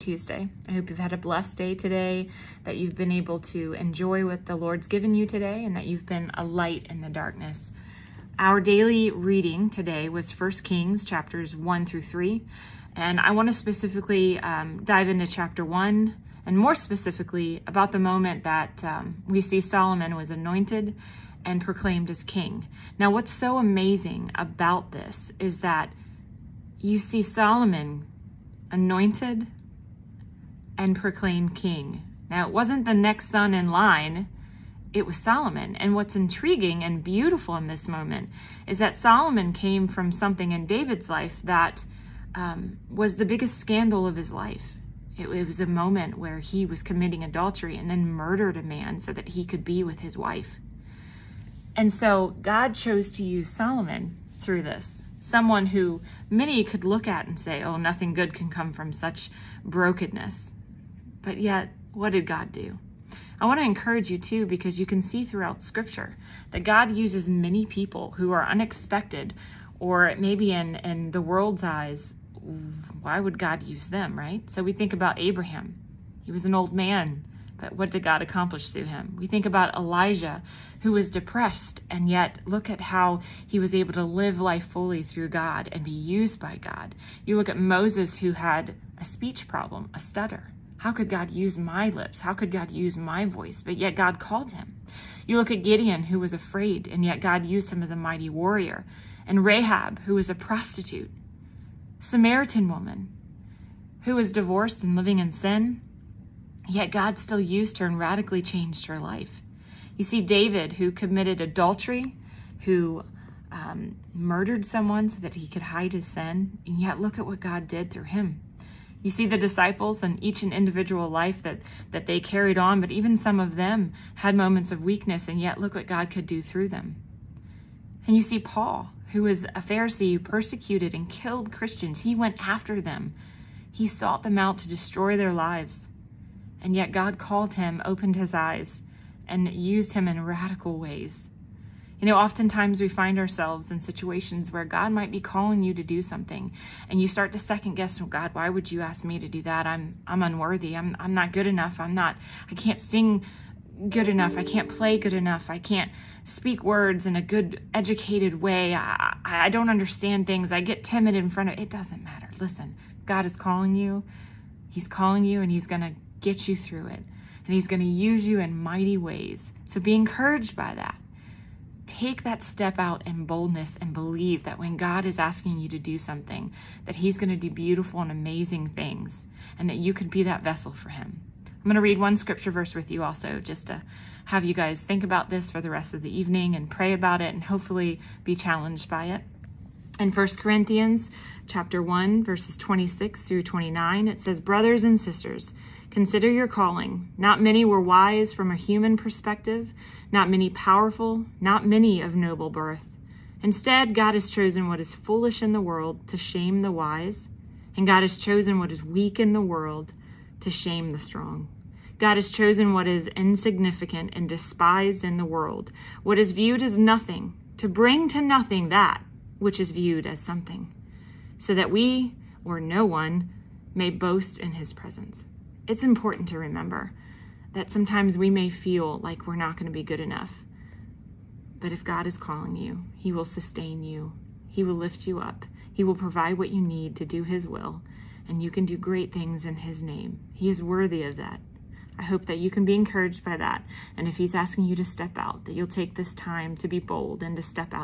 Tuesday. I hope you've had a blessed day today, that you've been able to enjoy what the Lord's given you today, and that you've been a light in the darkness. Our daily reading today was 1 Kings chapters 1 through 3, and I want to specifically dive into chapter 1, and more specifically about the moment that we see Solomon was anointed and proclaimed as king. Now, what's so amazing about this is that you see Solomon anointed and proclaimed king. Now, it wasn't the next son in line, it was Solomon. And what's intriguing and beautiful in this moment is that Solomon came from something in David's life that was the biggest scandal of his life. It was a moment where he was committing adultery and then murdered a man so that he could be with his wife. And so God chose to use Solomon through this. Someone who many could look at and say, oh, nothing good can come from such brokenness. But yet, what did God do? I want to encourage you too, because you can see throughout Scripture that God uses many people who are unexpected, or maybe in the world's eyes, why would God use them, right? So we think about Abraham. He was an old man, but what did God accomplish through him? We think about Elijah, who was depressed, and yet look at how he was able to live life fully through God and be used by God. You look at Moses, who had a speech problem, a stutter. How could God use my lips? How could God use my voice? But yet God called him. You look at Gideon, who was afraid, and yet God used him as a mighty warrior. And Rahab, who was a prostitute. Samaritan woman, who was divorced and living in sin, yet God still used her and radically changed her life. You see David, who committed adultery, who murdered someone so that he could hide his sin, and yet look at what God did through him. You see the disciples and each an individual life that they carried on, but even some of them had moments of weakness, and yet look what God could do through them. And you see Paul, who was a Pharisee who persecuted and killed Christians. He went after them. He sought them out to destroy their lives. And yet God called him, opened his eyes, and used him in radical ways. You know, oftentimes we find ourselves in situations where God might be calling you to do something, and you start to second guess, oh God, why would you ask me to do that? I'm unworthy. I'm not good enough. I can't sing good enough. I can't play good enough. I can't speak words in a good, educated way. I don't understand things. I get timid in front of it. Doesn't matter. Listen, God is calling you. He's calling you, and he's going to get you through it. And he's going to use you in mighty ways. So be encouraged by that. Take that step out in boldness and believe that when God is asking you to do something, that he's going to do beautiful and amazing things, and that you could be that vessel for him. I'm going to read one scripture verse with you also, just to have you guys think about this for the rest of the evening and pray about it and hopefully be challenged by it. In 1 Corinthians chapter 1, verses 26 through 29, it says, brothers and sisters, consider your calling. Not many were wise from a human perspective, not many powerful, not many of noble birth. Instead, God has chosen what is foolish in the world to shame the wise, and God has chosen what is weak in the world to shame the strong. God has chosen what is insignificant and despised in the world, what is viewed as nothing, to bring to nothing that which is viewed as something, so that we, or no one, may boast in his presence. It's important to remember that sometimes we may feel like we're not going to be good enough. But if God is calling you, he will sustain you. He will lift you up. He will provide what you need to do his will, and you can do great things in his name. He is worthy of that. I hope that you can be encouraged by that. And if he's asking you to step out, that you'll take this time to be bold and to step out.